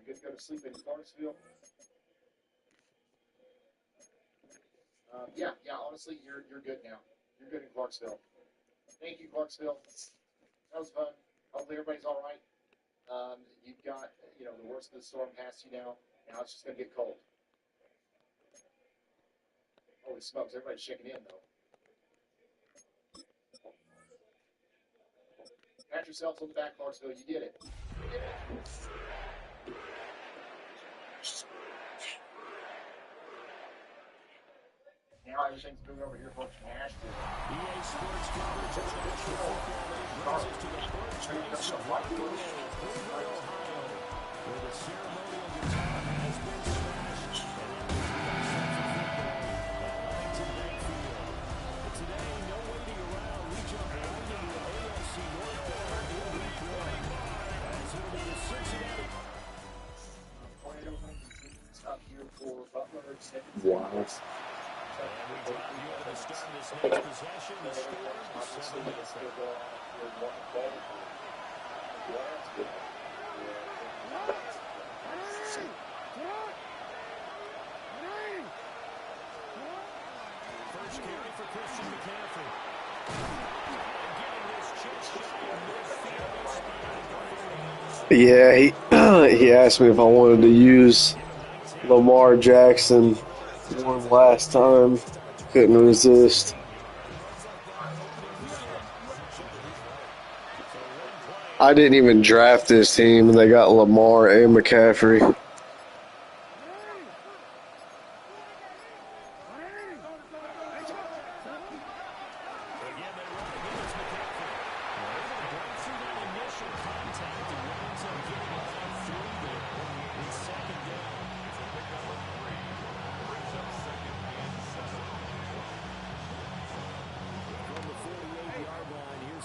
Good to go to sleep in Clarksville. Yeah. Honestly, you're good now. You're good in Clarksville. Thank you, Clarksville. That was fun. Hopefully everybody's all right. You've got the worst of the storm past you now. Now it's just gonna get cold. Holy smokes! Everybody's checking in though. Pat yourselves on the back, Clarksville. You did it. Now everything's moving over here, folks, from Asheville. EA Sports coverage of National Football League brings us to the birthplace of rock and roll, Cleveland, Ohio, where the ceremonial guitar has been smashed and everything else for football at Huntington Bank Field. But today, no waiting around. We jump right into the AFC North battle in Week 1. As it'll be the Cincinnati. Tornado up here for Butler. Wow. And we drop you into the start of this next possession. The score is 7-0. First carry for Christian McCaffrey. Yeah, he asked me if I wanted to use Lamar Jackson one last time. Couldn't resist. I didn't even draft this team, and they got Lamar and McCaffrey.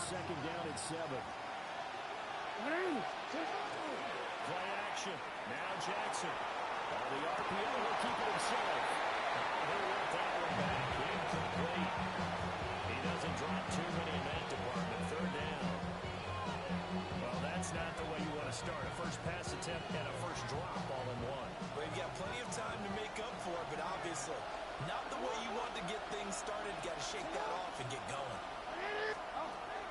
Second down and 7. Play action. Now Jackson. The RPO will keep it himself. He'll work that one back. Incomplete. He doesn't drop too many in that department. Third down. Well, that's not the way you want to start. A first pass attempt and a first drop all in one. Well, you've got plenty of time to make up for it, but obviously not the way you want to get things started. Got to shake that off and get going.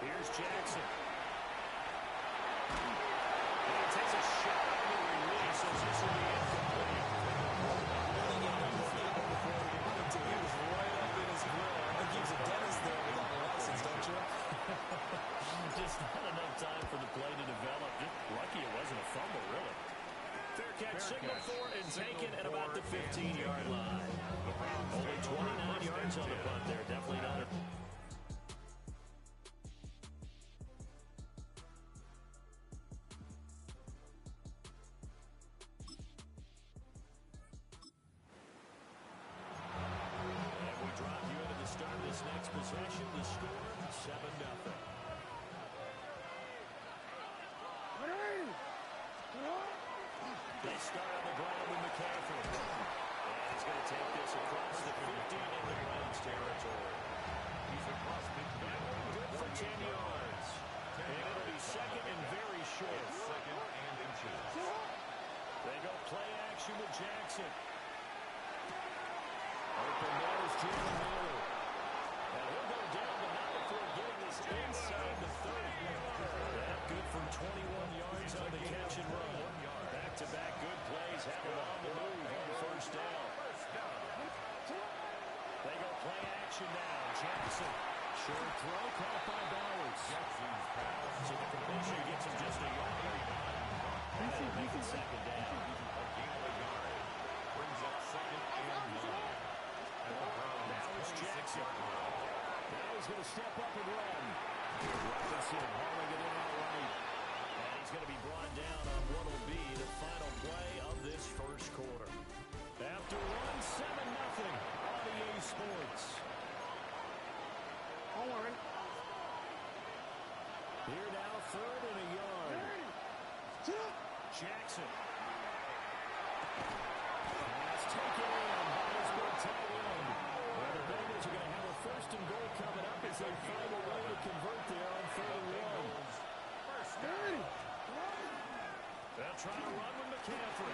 Here's Jackson. And he takes a shot on the release as this will be incomplete. He was right up in his grill. I think he was a dentist there without a license, don't you? Just not enough time for the play to develop. Just lucky it wasn't a fumble, really. Fair catch, signal for and taken at about the 15-yard line. Only 29 yards on the punt there. Definitely not a... Next possession, the score 7-0. They start on the ground with McCaffrey. And he's going to take this across the 50 into Rams territory. He's across the good for 10 yards. And it'll be second and very short. Second and inches. They go play action with Jackson. Open nose to the middle. And he'll go down, but not before getting this inside the 30. That good for 21 yards on the catch and run. Back-to-back good plays have him on the move on first down. They go play action now. Jackson, short throw, caught by Bowers. So the completion gets him just a yard. That'll make it second down. Brings up second and 1. Now it's Jackson. Now he's going to step up and run. Robinson hauling it in outright. And he's going to be brought down on what will be the final play of this first quarter. After one, 7-0 on EA Sports. Here now, third and a yard. Jackson. Pass taken in by his big tight end. Well, the Bengals are going to have a first and goal coming up as they find a way to convert there on 3rd and 1. They'll try to run with McCaffrey.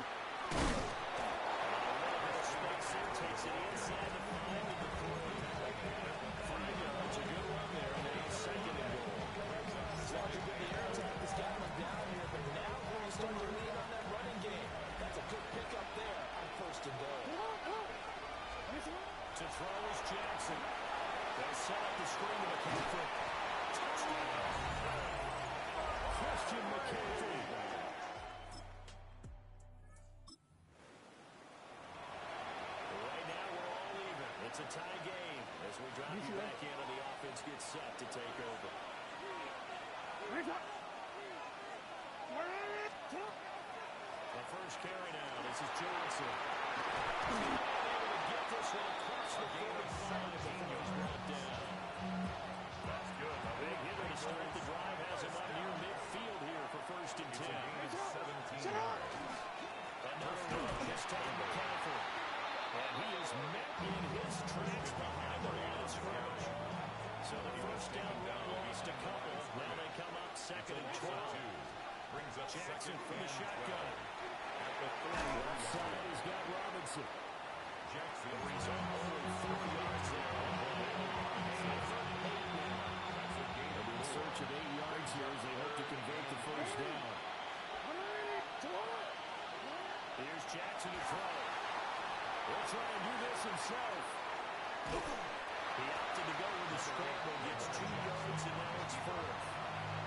takes it inside the 5 of the 3. 5 yards, a good run there, and now second and goal. As long as you're getting the air attack, has got him down here, but now when you start to lean on that running game, that's a good pickup there on first and goal. To throw is Jackson. They'll set up the screen to McCaffrey. Touchdown. Christian McCaffrey. Right now we're all even. It's a tie game as we drop you back in and the offense gets set to take over. The first carry now. This is Johnson. Able to get this one across the 45 before he's brought down. That's good. A big hitter to start the drive has him up near midfield here for first and 10. 17 yards. Another run, this time McCaffrey. And he is met in his tracks behind the line of scrimmage. So the first down run lost a couple. Now they come up second and 12. Brings up Jackson from the shotgun. At the 30 left side, he's got Robinson. Jackson brings up only 4 yards there. They'll be in search of 8 yards here as they hope to convert the first down. Here's Jackson to throw. He'll try and do this himself. He opted to go with the scramble, gets 2 yards, and now it's fourth.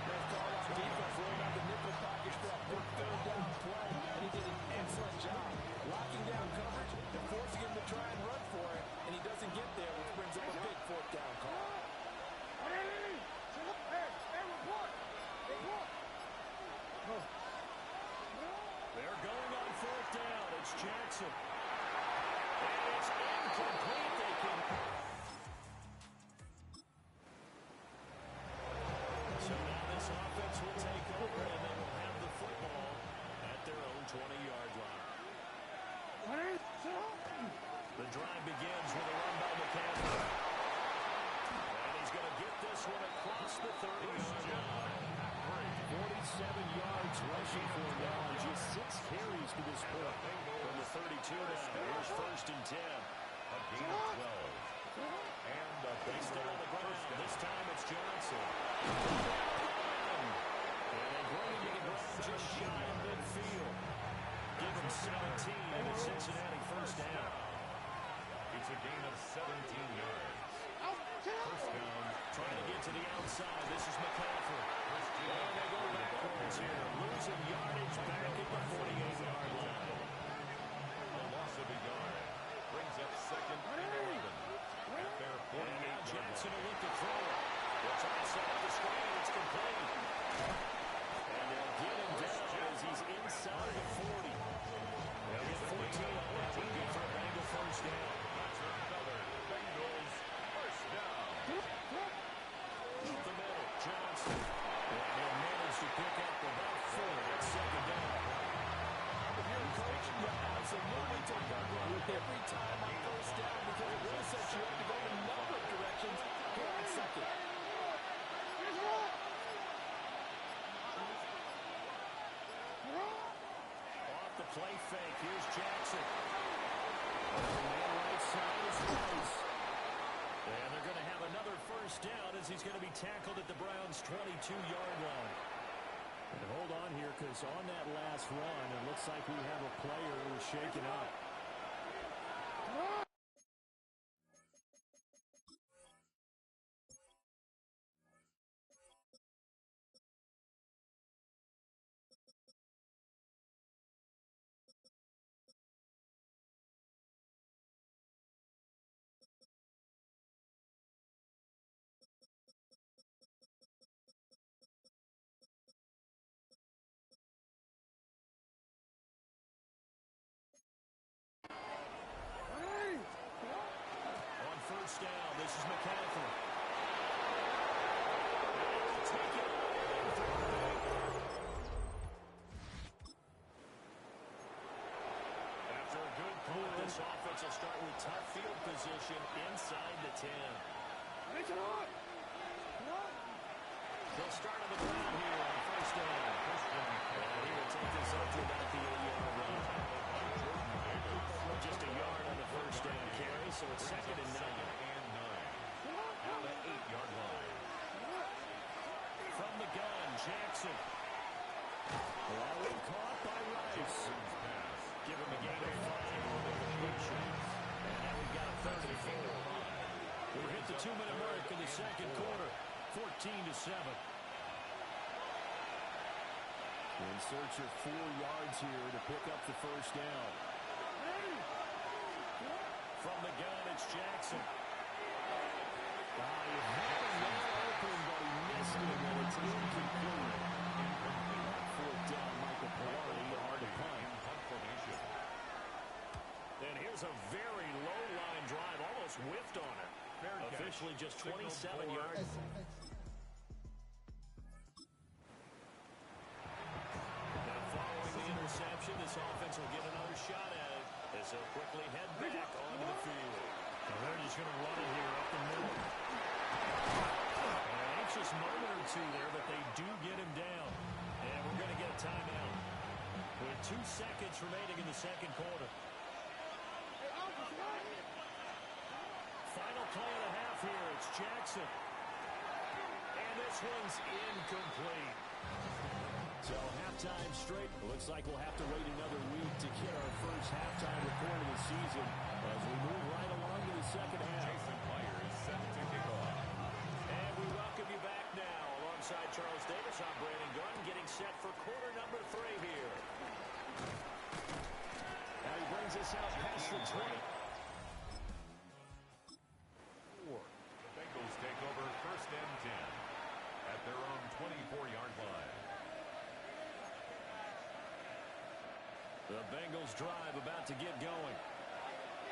They've called out defense, rolling out the nickel package for that big third down play, and he did an excellent job locking down coverage and forcing him to try and run for it, and he doesn't get there, which brings up a big fourth down call. They're going on fourth down. It's Jackson. And it's incomplete. They can... So now this offense will take over, and they will have the football at their own 20-yard line. The drive begins with a run by McCaffrey. And he's going to get this one across the 30-yard line. 47 yards rushing for him now on just 6 carries to this point. From the 32 now, here's first and 10. A gain of 12. And a base down on the ground. This time it's Johnson. And they bring him to the ground just shy of midfield. Give him 17 and it's Cincinnati first down. It's a gain of 17 yards. First down. Trying to get to the outside. This is McCaffrey. And they go backwards here. Losing yardage back at the 48-yard line. The loss of a yard brings up second and 11. At their 48 and now Jackson will look to throw it. It's outside the screen. It's complete. And they'll get him down as he's inside the 40. They'll get 14 on that. We'll get for a Bengal first down. That's another Bengals first down. Up the middle, Johnson. And he'll manage to pick up about 4 at second down. If you're a coach, you absolutely take that run every time on first down because it really sets you up to go in a number of directions here on second. Off the play fake, here's Jackson. Man right side is Rice. And they're going to have another first down as he's going to be tackled at the Browns' 22-yard line. And hold on here, because on that last run, it looks like we have a player who's shaken up. On first down, this is McCaffrey. Take it after a good pull, this offense will start with tough field position inside the 10. They'll start on the ground here on first down. And he will take this up to about the 8-yard line. just a yard on the first down carry, so it's 2nd and 9. Now the 8-yard line. From the gun, Jackson. Caught by Rice. Give him a gain of 5 on the completion. And now we've got a 3rd and 4. We've hit the 2-minute mark in the second quarter. 14-7. In search of 4 yards here to pick up the first down. From the gun, it's Jackson. You had him wide open, but he missed it, and it's incomplete. Fourth down, Michael Pilardi, hard to punt. And here's a very low-line drive, almost whiffed on it. Officially just 27 yards. Now following the interception, this offense will get another shot at it as they'll quickly head back onto the field. Well, they're just going to run it here up the middle. An anxious moment or two there, but they do get him down. And we're going to get a timeout with 2 seconds remaining in the second quarter. Final play and a half here. It's Jackson. And this one's incomplete. So halftime straight. Looks like we'll have to wait another week to get our first halftime report of the season as we move right along to the second half. Jason Meyer is set to kick off. And we welcome you back now. Alongside Charles Davis, I'm Brandon Gunn, getting set for quarter number 3 here. Now he brings us out past the 20. The Bengals take over 1st and 10 at their own 24-yard line. The Bengals drive about to get going.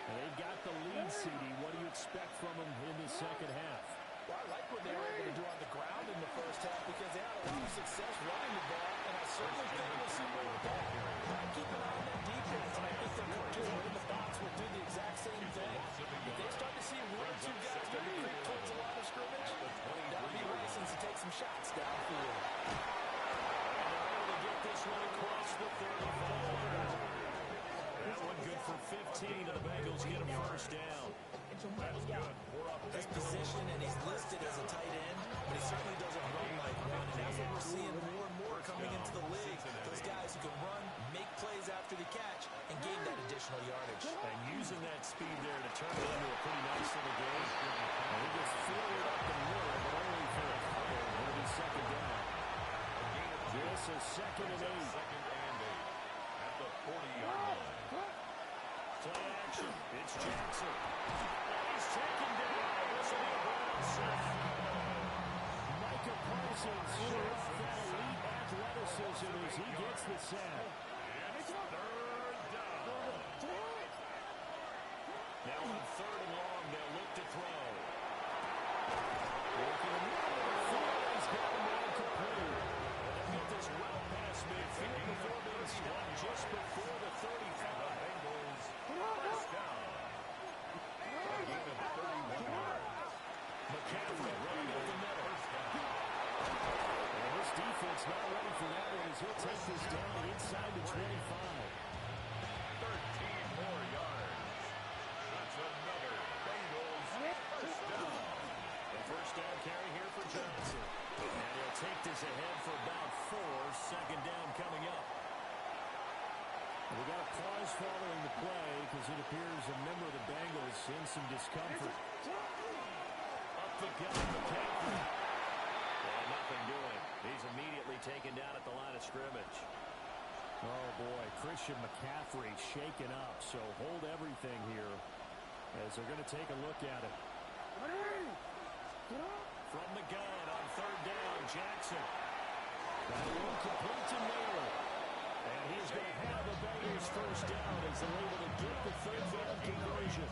And they've got the lead, CD. What do you expect from them in the second half? Well, I like what they were able to do on the ground in the first half because they had a lot of success running the ball, and I certainly think we'll see more of that. I keep an eye on that defense, and I think their coaches in the box will do the exact same thing. If they start to see 1 or 2 guys start to creep towards the line of scrimmage, that'll be reasons to take some shots downfield. And they're able to get this one across the 35. That one good for 15, and the Bengals get a first down. That's good for a His Bengals. position, and he's listed as a tight end, but he certainly doesn't run like one, and that's what we're seeing more and more coming into the league. Those guys who can run, make plays after the catch, and gain that additional yardage. And using that speed there to turn it into a pretty nice little game. And he gets forward up the middle, but only for a couple. It'll be second down. This is 2nd and 8. 2nd and 8 at the 40-yard line. Play action. It's Jackson. And he's taken down. This will be a ground sack. Micah Parsons shows that elite athleticism as he gets the sack. It's 3rd down. Now on 3rd and long, they'll look to throw. He's got a man complete. And they'll get this well past midfield before being struck just before the 35. Bengals first down. A gain of 31 yards. McCaffrey running up the middle. First down. And this defense not ready for that one as he'll take this down inside the 25. 13 more yards. That's another Bengals first down. The first down carry here for Johnson. And he'll take this ahead for about 4. Second down coming up. We got a pause following the play because it appears a member of the Bengals in some discomfort. Up the gut, McCaffrey. And nothing doing. He's immediately taken down at the line of scrimmage. Oh boy, Christian McCaffrey shaken up, so hold everything here as they're going to take a look at it. From the gun on 3rd down, Jackson. That one complete to Naylor. And he's going to have a Bengals first down as they're able to get the 3rd down conversion.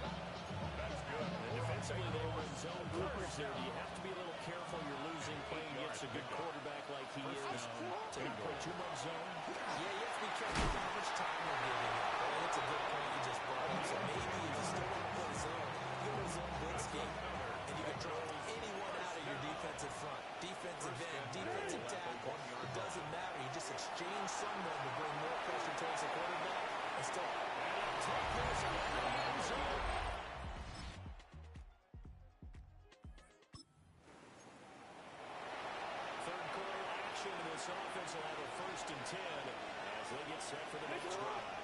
That's good. And defensively, they were in zone coverage there. You have to be a little careful. You're losing playing against a good quarterback like he is. To not put too much zone. Yeah, you have to be careful with how much time you're giving up. And it's a good point you just brought up. So maybe if you still want to play zone, you go to zone blitz game, and you can drop anyone out of your defensive front. Defensive end, defensive tackle. It doesn't matter. You just exchange someone to bring more pressure towards the quarterback and still take this. into this offense will have a 1st and 10 as they get set for the next drive.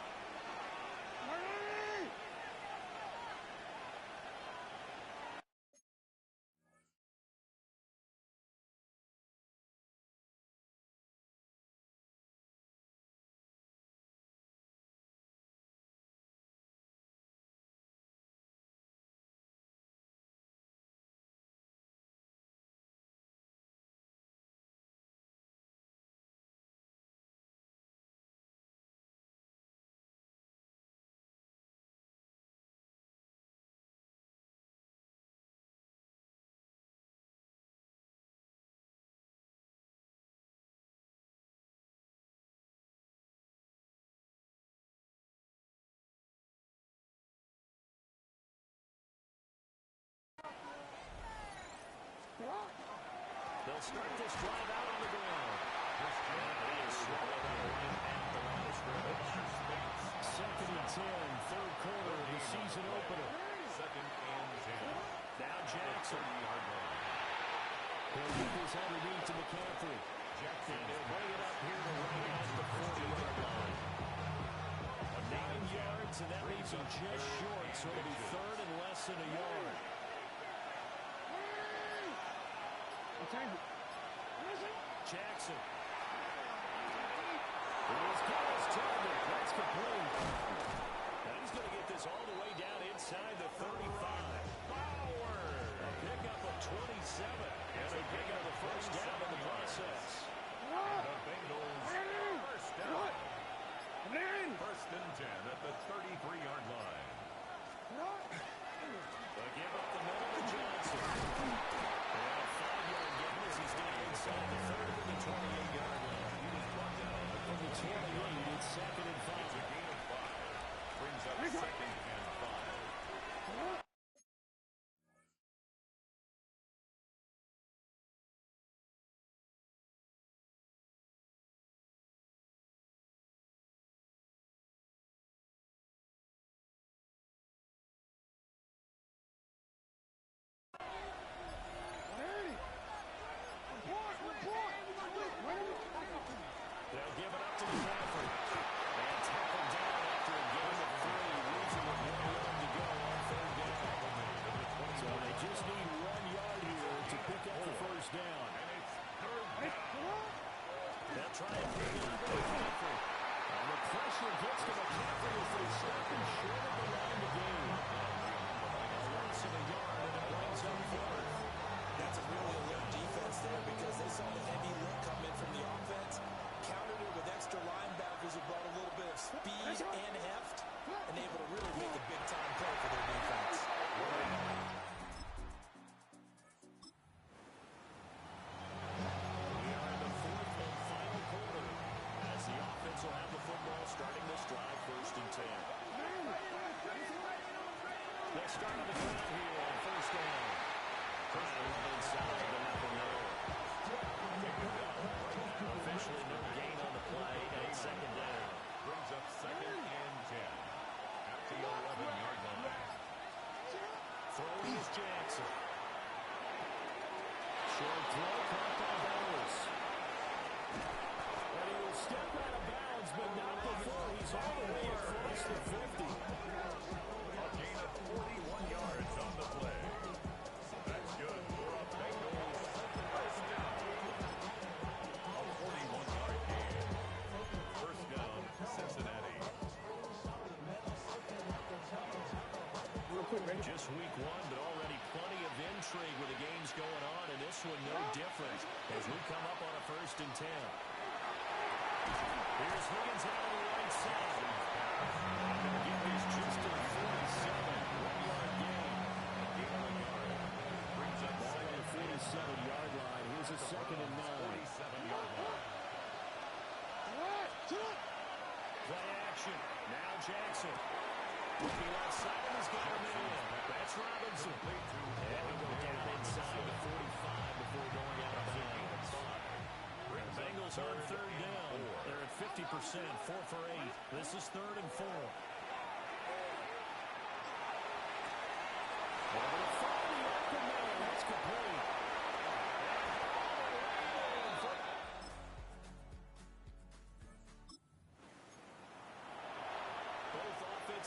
They'll start this drive out on the ground. He is swallowed up right at the line of scrimmage. 2nd and 10, 3rd quarter of the season opener. 2nd and 10. Now Jackson. He'll keep his underneath to McCaffrey. And he'll bring it up here to right at the 40-yard line. 9 yards, and that leaves him just short, so it'll be 3rd and less than a yard. Jackson. He's got his target. That's complete. And he's going to get this all the way down inside the 35. A pickup of 27. And a pick up the 1st down in the process. The Bengals first down. 1st and 10 at the 33-yard line. They give up the middle to Johnson. And a 5-yard gain as he's down inside the 3rd and the 28-yard line. He was brought down From the 28, it's 2nd and 5. It's a gain of 5. Brings up 2nd and 5. They'll give it up to McCaffrey. And tackled down after a gain of 3, losing with 1 yard to go on 3rd down. So they just need 1 yard here to pick up the 1st down. And it's 3rd down. They'll try and pick it up to McCaffrey. And the pressure gets to McCaffrey as they stop him short of the line to gain. A loss of a yard, and it brings up 4th. That's a really alert defense there because they saw the heavy look come in from the offense, countered it with extra linebackers who brought a little bit of speed and heft, and able to really make a big-time play for their defense. We are in the 4th and final quarter as the offense will have the football starting this drive 1st and 10. They'll start on the ground here on 1st down. Currently one inside the nothing there. Officially no gain on the play, and it's 2nd down. Brings up 2nd and 10 at the 11-yard line. Throwing is Jackson. Short throw caught by Bowers. And he will step out of bounds, but not before he's all the way across the 50. A gain of 41 yards on the play. That's good for a Bengals 1st down. A 41-yard gain. 1st down, Cincinnati. Just week 1, but already plenty of intrigue with the games going on, and this one no different as we come up on a 1st and 10. Here's Higgins out on the right side. I'm going to get this just to the 47. 1-yard gain. Gain of a yard. Brings up Ball on second the 47-yard line. Here's a 2nd and 9. 47-yard line. Play action. Now Jackson. Looking outside, and he's got him in. That's Robinson. And he'll go down inside the 45 before going out of bounds. Bengals on 3rd down. They're at 50%, 4 for 8. This is 3rd and 4. Over the 40, open man. That's complete.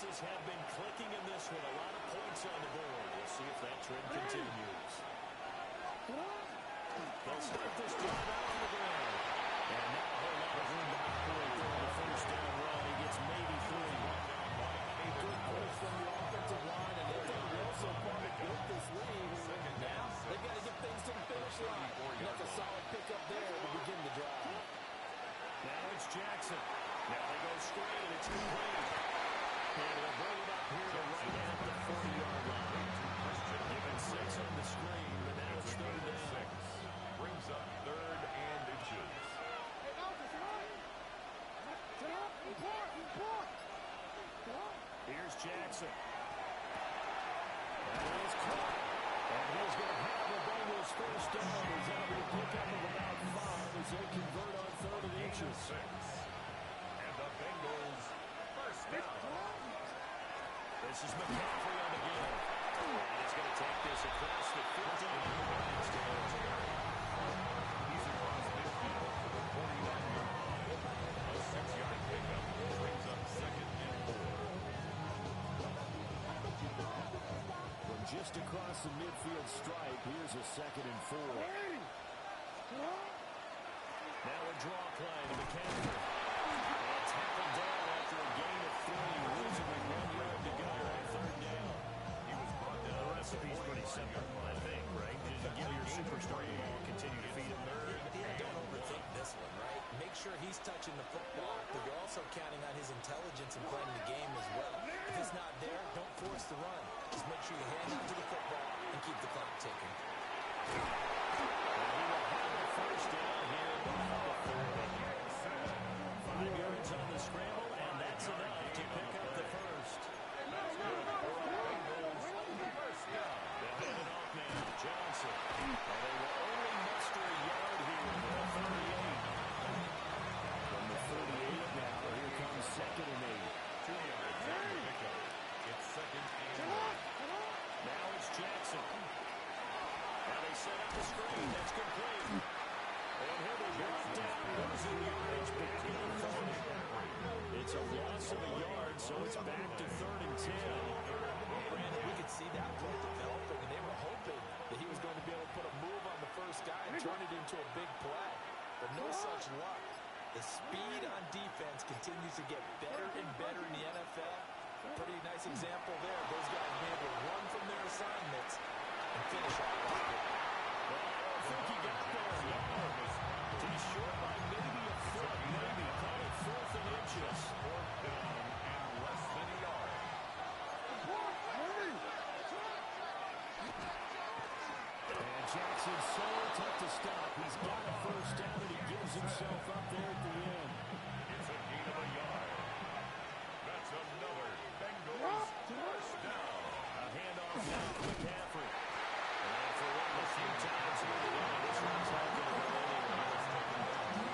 offenses have been clicking in this one. A lot of points on the board. We'll see if that trend continues. They'll start this drive out on the ground. And not a whole lot of room to operate there on the first down run. He gets maybe 3. Good push from the offensive line, and they've done well so far to build this lead. Now they've got to get things to the finish line. And that's a solid pickup there to begin the drive. Now it's Jackson. Now they go straight, and it's complete. And they'll bring it up here to right at the 40-yard line. Given 6 on the screen, but now it's 3rd down. Brings up 3rd and inches. Here's Jackson. That is caught. And he's going to have the Bengals first down. He's out of a pickup of about 5 as they convert on 3rd and inches. 6. And the Bengals first down. This is McCaffrey on the game. And he's going to take this across the 15 of the Browns territory. He's across midfield to the 49-yard line. A 6-yard pickup brings up 2nd and 4. From just across the midfield stripe, here's a 2nd and 4. Now a draw play to McCaffrey. And tackled down after a gain of 3, losing with 1 yard to go on 3rd down. He was brought down. The recipe's pretty simple, I think, right? Just give your superstar the ball, continue to feed him. Don't overthink this one, right? Make sure he's touching the football, but you're also counting on his intelligence in playing the game as well. If it's not there, don't force the run. Just make sure you hand out to the football and keep the clock ticking. First down here at the 40. 5 yards on the scramble, and that's enough to pick up the first. That's good for a Bengals first down. They'll hand it off now to Johnson. And they will only muster a yard here at the 38. From the 38 now, here comes 2nd and 8. 2 yards on the pickup. It's 2nd and 1. Now it's Jackson. Now they set up the screen. That's complete. And here they brought down, losing yardage back in the 40. It's a loss of a yard, so it's back to 3rd and 10. Well, Brandon, we could see that play developing, and they were hoping that he was going to be able to put a move on the first guy and turn it into a big play. But no such luck. The speed on defense continues to get better and better in the NFL. A pretty nice example there. Those guys being able to run from their assignments and finish off that play. Well, I think he got there. He's short by maybe a foot, maybe. Call it 4th and inches. 4th down and less than a yard. And Jackson's so tough to stop. He's got a first down, and he gives himself up there at the end. It's a gain of a yard. That's another Bengals first down. A handoff now to McCaffrey. And for one of the few times here today, this one's not going to go anywhere.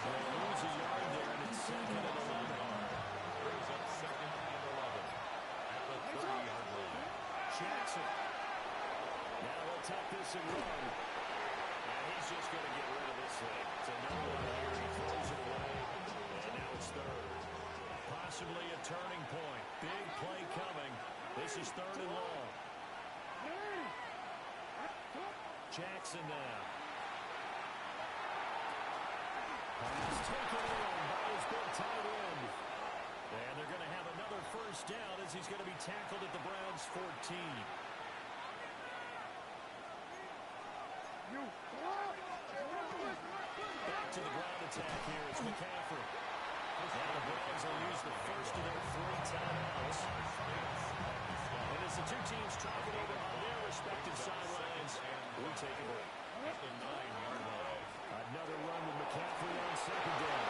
They lose a yard there, and it's 2nd and 11. Brings up 2nd and 11 at the 30-yard line. Jackson. Now they'll take this and run. And he's just going to get rid of this thing. To no one here. He throws it away. And now it's 3rd. Possibly a turning point. Big play coming. This is 3rd and long. Jackson now. Pass taken in by his big tight end. And they're going to have another first down as he's going to be tackled at the Browns' 14. Back to the ground attack here. It's McCaffrey. Now the Browns will use the first of their 3 timeouts. And as the two teams talk it over on their respective sidelines, we take a break. At the 9-yard line. Another run with McCaffrey on 2nd down.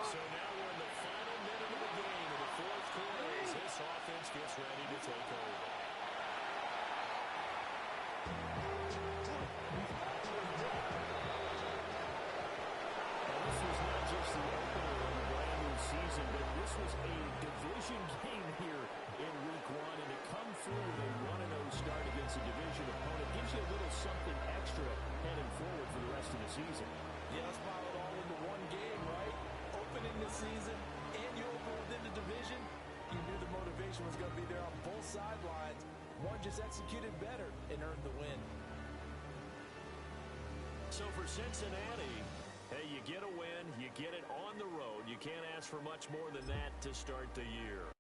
So now we're in the final minute of the game in the 4th quarter as this offense gets ready to take over. And this was not just the opener in the brand new season, but this was a division game here in Week 1, and to come through with a 1-0 start against a division opponent gives you a little something extra heading forward for the rest of the season. Yeah, let's pile it all into one game, right? Opening the season, and you open within the division. You knew the motivation was going to be there on both sidelines. One just executed better and earned the win. So for Cincinnati, hey, you get a win, you get it on the road. You can't ask for much more than that to start the year.